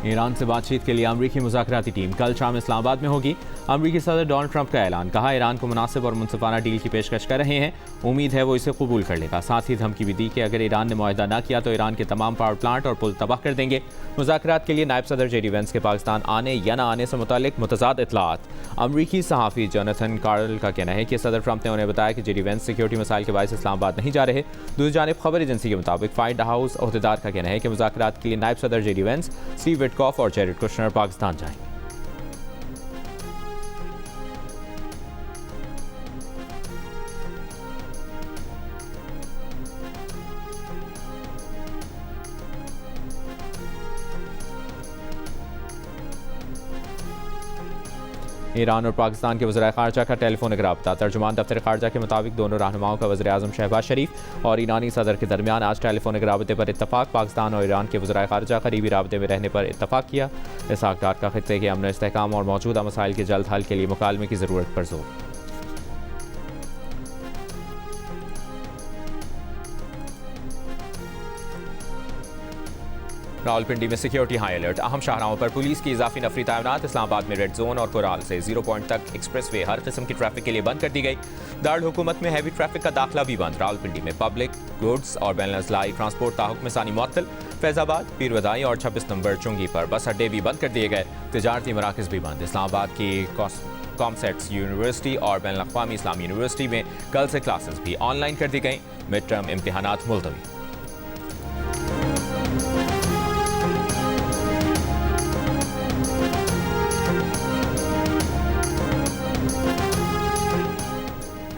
Iran से बातचीत के लिए अमरीकी मुज़ाकराती टीम कल शाम इस्लामाबाद में होगी। अमरीकी सदर डोनाल्ड ट्रंप का ऐलान, कहा ईरान को मुनासिब और मुनसिफाना डील की पेशकश कर रहे हैं, उम्मीद है वो इसे कबूल कर लेगा। साथ ही धमकी भी दी कि अगर ईरान ने मुआहदा न किया तो ईरान के तमाम पावर प्लांट और पुल तबाह कर देंगे। मुज़ाकरात के लिए नायब सदर जेडी वेंस के पाकिस्तान आने या न आने से मुतालिक मुतज़ाद इतलात। अमरीकी सहाफ़ी जोनाथन कार्ल का कहना है कि सदर ट्रंप ने उन्हें बताया कि जेडी वेंस सिक्योरिटी मसाइल के बायस इस्लामाबाद नहीं जा रहे। दूसरी जानिब खबर एजेंसी के मुताबिक व्हाइट हाउस अहदेदार का कहना है कि मुज़ाकरात के लिए नायब सदर जेडी वेंस, स्टीव विटकॉफ और जेरेड कुशनर पाकिस्तान जाएंगे। ईरान और पाकिस्तान के वज़ीर ख़ारजा का टेलीफोनिक राब्ता। तर्जुमान दफ्तर ख़ारजा के मुताबिक दोनों रहनुमाओं का वज़ीर आज़म शहबाज शरीफ और ईरानी सदर के दरमियान आज टेलीफोनिक राबते पर इत्तफाक। पाकिस्तान और ईरान के वज़ीर ख़ारजा करीबी राबते में रहने पर इत्तफाक किया। इसहाक डार का ख़ित्ते के अमन इस्तेहकाम और मौजूदा मसाइल के जल्द हल के लिए मुकालमे की ज़रूरत पर जोर। रावलपिंडी में सिक्योरिटी हाई अलर्ट, अहम शाहराहों पर पुलिस की इजाफी नफरी तैनात। इस्लामाबाद में रेड जोन और कोराल से 0 पॉइंट तक एक्सप्रेसवे हर किस्म की ट्रैफिक के लिए बंद कर दी गई। दारुल हुकूमत में हैवी ट्रैफिक का दाखिला भी बंद। रावलपिंडी में पब्लिक गुड्स और बैनअज़लाई ट्रांसपोर्ट ताहुक्म सानी मुअत्तल। फैजाबाद, पीरवदाई और 26 नंबर चुंगी पर बस अड्डे भी बंद कर दिए गए। तिजारती मराकज़ भी बंद। इस्लामाबाद की कॉमसेट्स यूनिवर्सिटी और बैनुल-अक़वामी इस्लामी यूनिवर्सिटी में कल से क्लासेस भी ऑनलाइन कर दी गई। मिड टर्म इम्तिहानात मुलतवी।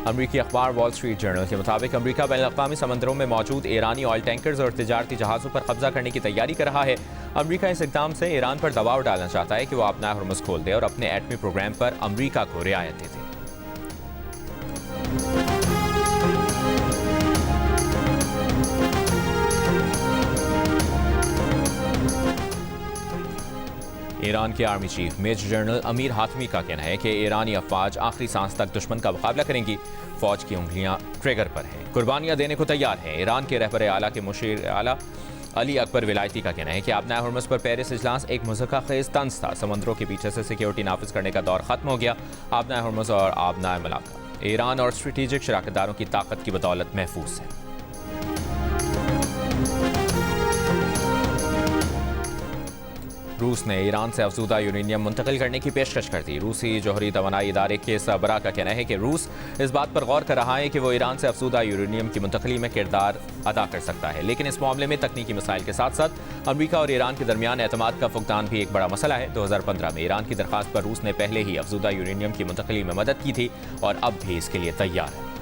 अमरीकी अखबार वॉल स्ट्रीट जर्नल के मुताबिक अमरीका बैनुल-अक़वामी समंदरों में मौजूद ईरानी ऑयल टैंकर्स और तिजारती जहाज़ों पर कब्जा करने की तैयारी कर रहा है। अमरीका इस इक़दाम से ईरान पर दबाव डालना चाहता है कि वो अपना हुर्मुज़ खोल दे और अपने एटमी प्रोग्राम पर अमरीका को रियायत दे दे। ईरान के army chief major general Amir Hatami का कहना है कि ईरानी अफवाज आखिरी सांस तक दुश्मन का मुकाबला करेंगी। फौज की उंगलियां ट्रिगर पर हैं, कुर्बानियां देने को तैयार हैं। ईरान के रहबर आला के मुशीर आला अली अकबर विलायती का कहना है कि आबनाए हुर्मुज़ पर पेरिस इजलास एक मुज़क्का ख़ेज़ तंज था। समंदरों के पीछे से सिक्योरिटी नाफिज करने का दौर खत्म हो गया। आबनाए हुर्मुज़ और आबनाए मलाका ईरान और स्ट्रेटेजिक शराकतदारों की ताकत की बदौलत महफूज है। रूस ने ईरान से अफजूदा यूरेनियम मुंतकिल करने की पेशकश कर दी। रूसी जौहरी तवानाई इदारे के सरबराह का कहना है कि रूस इस बात पर गौर कर रहा है कि वो ईरान से अफजूदा यूरेनियम की मुंतकिली में किरदार अदा कर सकता है, लेकिन इस मामले में तकनीकी मसाइल के साथ साथ अमरीका और ईरान के दरमियान एतमाद का फुकदान भी एक बड़ा मसला है। 2015 में ईरान की दरख्वास्त पर रूस ने पहले ही अफजूदा यूरेनियम की मुंतकिली में मदद की थी और अब भी इसके लिए तैयार है।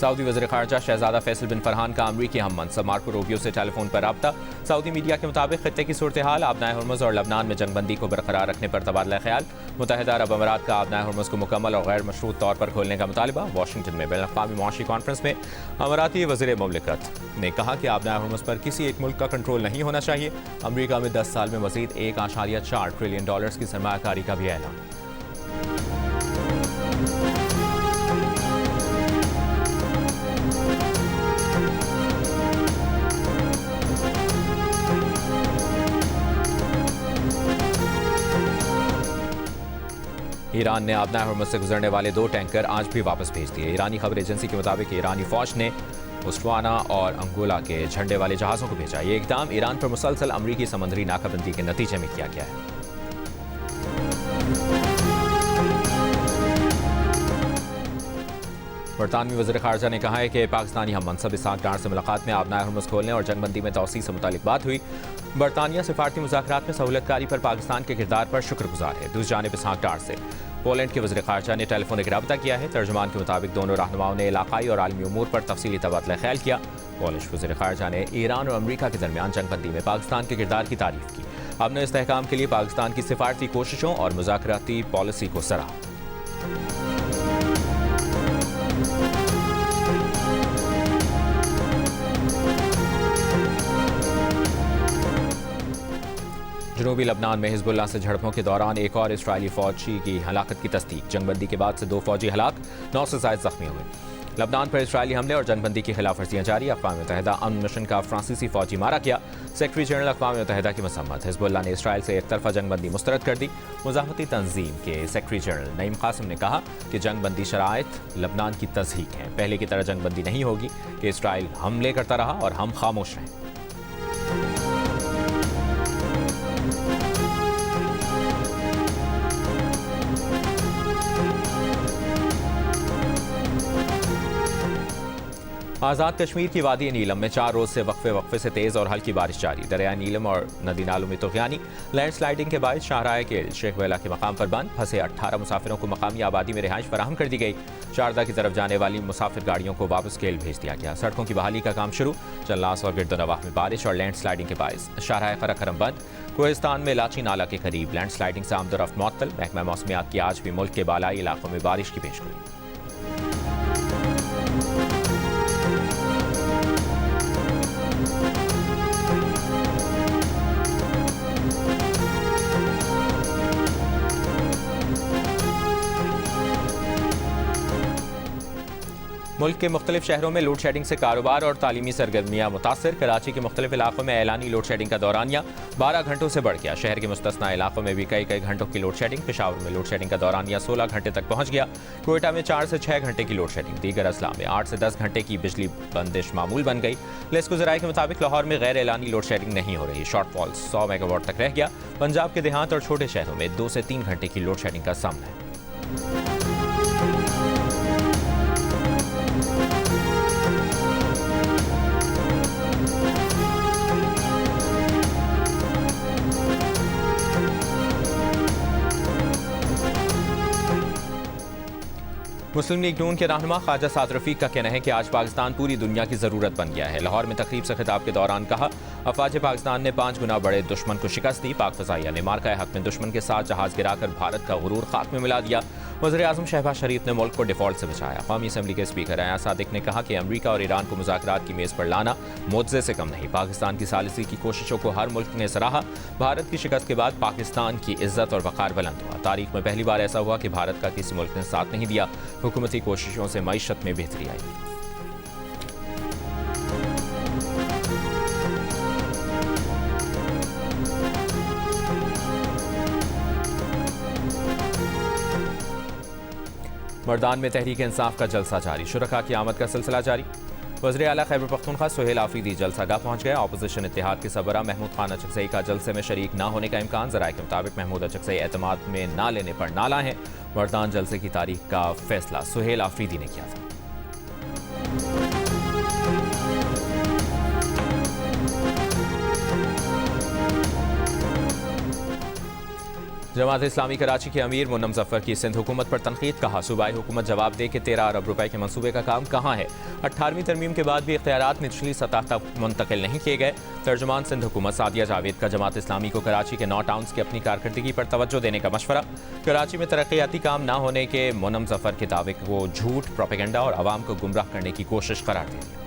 सऊदी वज़ीर ख़ारजा शहज़ादा फैसल बिन फरहान का अमरीकी हम मनसब मार्को रूबियो से टेलीफोन पर राब्ता। सऊदी मीडिया के मुताबिक खित्ते की सूरत हाल, आबनाए हुर्मुज़ और लबनान में जंगबंदी को बरकरार रखने पर तबादला ख्याल। मुत्तहिदा अरब अमारात का आबनाए हुर्मुज़ को मुकम्मल और गैर मशरूत तौर पर खोलने का मुतालबा। वाशिंगटन में बैनुल-अक़वामी मुआशी कॉन्फ्रेंस में अमाराती वज़ीर मुमलिकत ने कहा कि आबनाए हुर्मुज़ पर किसी एक मुल्क का कंट्रोल नहीं होना चाहिए। अमरीका में 10 साल में मज़ीद $1.4 ट्रिलियन की सरमायाकारी का भी ऐलान। ईरान ने आबनाए हुर्मुज़ से गुजरने वाले 2 टैंकर आज भी वापस भेज दिए। ईरानी खबर एजेंसी के मुताबिक ईरानी फौज ने बोस्वाना और अंगोला के झंडे वाले जहाज़ों को भेजा। ये इक़दाम ईरान पर मुसलसल अमरीकी समंदरी नाकाबंदी के नतीजे में किया गया है। बरतानवी वज़ीर ख़ारजा ने कहा है कि पाकिस्तानी हम मनसब इसहाक डार से मुलाकात में आबनाए हुर्मुज़ खोलने और जंगबंदी में तौसीह से मुतालिक बात हुई। बरतानिया सिफारती मुज़ाकरात में सहूलतकारी पर पाकिस्तान के किरदार पर शुक्रगुजार है। दूसरी जानिब इसहाक डार से पोलैंड के वज़ीर ख़ारजा ने टेलीफोनिक राब्ता किया है। तर्जुमान के मुताबिक दोनों रहनुमाओं ने इलाक़ाई और आलमी उमूर पर तफसीली तबादला ख्याल किया। पोलिश वज़ीर ख़ारजा ने ईरान और अमरीका के दरमियान जंगबंदी में पाकिस्तान के किरदार की तारीफ की। अमन इस्तेहकाम के लिए पाकिस्तान की सिफारती कोशिशों और मुज़ाकराती पॉलिसी को सराहा। जनूबी लबनान में हिजबुल्लाह से झड़पों के दौरान एक और इस्राइली फौजी की हलाकत की तस्दीक। जंगबंदी के बाद से 2 फौजी हलाक, 9 से ज़ायद जख्मी हुए। लबनान पर इस्राइली हमले और जंगबंदी की खिलाफवर्जियां जारी। अक़वाम मुत्तहिदा अमन मिशन का फ्रांसीसी फौजी मारा गया। सेक्रेटरी जनरल अक़वाम मुत्तहिदा की मसम्मत। हिजबुल्लाह ने इसराइल से एक तरफा जंगबंदी मुस्तरद कर दी। मुज़ाहमती तंजीम के सेक्रेटरी जनरल नईम कासिम ने कहा कि जंगबंदी शराइत लबनान की तज़हीक है। पहले की तरह जंगबंदी नहीं होगी कि इसराइल हमले करता रहा और हम खामोश रहें। आज़ाद कश्मीर की वादी नीलम में 4 रोज से वक्फे से तेज़ और हल्की बारिश जारी। दरिया नीलम और नदी नालों में तुग़यानी, लैंडस्लाइडिंग के बायस शाहराह के शेख वेला के मकाम पर बंद। फंसे 18 मुसाफिरों को मकामी आबादी में रिहाइश फराहम कर दी गई। शारदा की तरफ जाने वाली मुसाफिर गाड़ियों को वापस केल भेज दिया गया। सड़कों की बहाली का काम शुरू। जल्लास और गिरदोनवाह में बारिश और लैंडस्लाइडिंग के बायस शाहराह खरम बंद। कोहिस्तान में लाची नाला के करीब लैंडस्लाइडिंग से आमदोरफ्त मुअत्तल। महकमा मौसमियात की आज भी मुल्क के बालाई इलाकों में बारिश की पेशगोई। मुल्क के मुख्तलिफ शहरों में लोड शेडिंग से कारोबार और तालीमी सरगर्मियाँ मुतासर। कराची के मुख्तलिफ इलाकों में ऐलानी लोड शेडिंग का दौरानिया 12 घंटों से बढ़ गया। शहर के मुस्तस्ना इलाकों में भी कई घंटों की लोड शेडिंग। पेशावर में लोड शेडिंग का दौरानिया 16 घंटे तक पहुँच गया। कोयटा में 4 से 6 घंटे की लोड शेडिंग। दीगर अजला में 8 से 10 घंटे की बिजली बंदिश मामूल बन गई। लेस्को ज़राए के मुताबिक लाहौर में गैर ऐलानी लोड शेडिंग नहीं हो रही। शॉर्टफॉल 100 मेगावाट तक रह गया। पंजाब के देहात और छोटे शहरों में 2 से 3 घंटे की लोड शेडिंग का सामना है। मुस्लिम लीग नून के रहनुमा ख्वाजा साद रफीक का कहना है कि आज पाकिस्तान पूरी दुनिया की ज़रूरत बन गया है। लाहौर में तकरीब से खिताब के दौरान कहा, अफवाज पाकिस्तान ने 5 गुना बड़े दुश्मन को शिकस्त दी। पाक फ़ज़ाइया ने मार्का हक में दुश्मन के साथ जहाज़ गिराकर भारत का गुरूर खाक में मिला दिया। वज़ीर आज़म शहबाज शरीफ ने मुल्क को डिफ़ॉल्ट से बचाया। कौमी असम्बली के स्पीकर अयाज सादिक ने कहा कि अमरीका और ईरान को मुज़ाकरात की मेज़ पर लाना मुआवज़े से कम नहीं। पाकिस्तान की सालिसी की कोशिशों को हर मुल्क ने सराहा। भारत की शिकस्त के बाद पाकिस्तान की इज्जत और वक़ार बुलंद हुआ। तारीख में पहली बार ऐसा हुआ कि भारत का किसी मुल्क ने साथ नहीं दिया। हुकूमती कोशिशों से मईशत में बेहतरी आई। मर्दान में तहरीक इंसाफ का जलसा जारी। शुरका की आमद का सिलसिला जारी। वज़ीर आला खैबर पख्तूनख्वा सुहेल आफरीदी जलसागाह पहुंच गए। अपोजिशन इत्तेहाद के सरबराह महमूद खान अचकज़ई का जलसे में शरीक न होने का इम्कान। ज़राए के मुताबिक महमूद अचकज़ई एतमाद में ना लेने पर नाला हैं। मर्दान जलसे की तारीख का फैसला सुहेल आफरीदी ने किया था। जमात इस्लामी कराची के अमीर मुन्नम जफ़र की सिंध हुकूमत पर तनकीद। कहा, सूबाई हुकूमत जवाब दे कि 13 अरब रुपए के मनसूबे का काम कहाँ है। 18वीं तरमीम के बाद भी इख्तियारात निचली सतह तक मुंतकिल नहीं किए गए। तर्जुमान सिंध हुकूमत सादिया जावेद का जमात इस्लामी को कराची के 9 टाउन्स की अपनी कारकर्दगी पर तवज्जो देने का मशवरा। कराची में तरक्याती काम न होने के मुन्नम जफ़र के दावे को झूठ, प्रोपेगेंडा और आवाम को गुमराह करने की कोशिश करार दे दिया।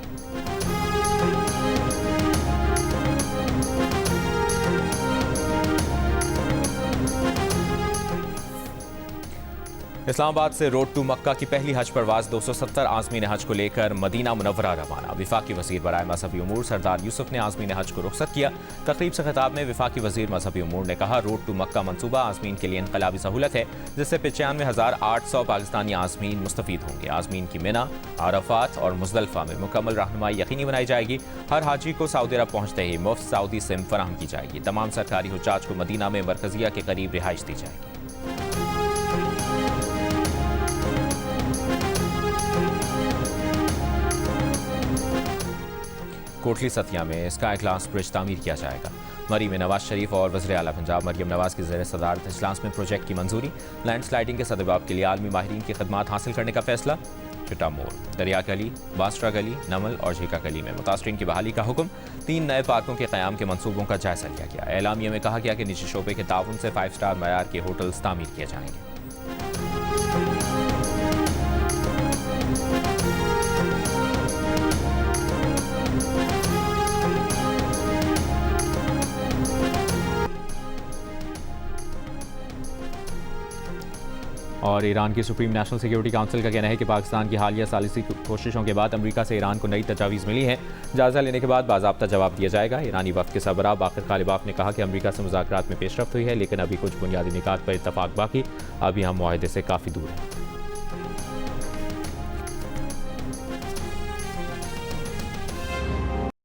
इस्लामाबाद से रोड टू मक्का की पहली हज परवाज 270 आज़मीन हज को लेकर मदीना मुनव्वरा रवाना। वफाकी वज़ीर बराए मज़हबी उमूर सरदार यूसुफ ने आज़मीन हज को रुखसत किया। तकरीब से खिताब में वफाकी वज़ीर मज़हबी उमूर ने कहा, रोड टू मक्का मनसूबा आज़मीन के लिए इनकलाबी सहूलत है, जिससे 95,800 पाकिस्तानी आज़मीन मुस्तफ़ीद होंगे। आज़मीन की मिना, अरफात और मुज़दलिफ़ा में मुकम्मल रहनुमाई यकीनी बनाई जाएगी। हर हाजी को सऊदी अरब पहुँचते ही मुफ्त सऊदी सिम फराहम की जाएगी। तमाम सरकारी हुज्जाज को मदीना में मरकज़िया के करीब रिहाइश दी जाएगी। कोटली सतिया में स्काई ग्लास ब्रिज तामीर किया जाएगा। मरी में नवाज शरीफ और वज़ीर आला पंजाब मरियम नवाज की ज़ेर सदारत इजलास में प्रोजेक्ट की मंजूरी। लैंडस्लाइडिंग के सदबाब के लिए आलमी माहिरीन की खदमात हासिल करने का फैसला। चिटा मोड़, दरिया गली, बासरा गली, नमल और झीका गली में मुतासरीन की बहाली का हुक्म। 3 नए पार्कों के क़याम के मंसूबों का जायजा लिया गया। एलामिया में कहा गया कि निजी शोबे के ताउन से 5 स्टार मयार के होटल्स तामीर किए जाएंगे। और ईरान की सुप्रीम नेशनल सिक्योरिटी काउंसिल का कहना है कि पाकिस्तान की हालिया सालिसी कोशिशों के बाद अमेरिका से ईरान को नई तजावीज़ मिली हैं। जायजा लेने के बाद बाज़ाब्ता जवाब दिया जाएगा। ईरानी वफ़द के सरबराह बाक़िर कालिबाफ ने कहा कि अमेरिका से मुज़ाकरात में पेशरफ्त हुई है, लेकिन अभी कुछ बुनियादी निकात पर इत्तफाक बाकी, अभी हम मुआहदे से काफ़ी दूर हैं।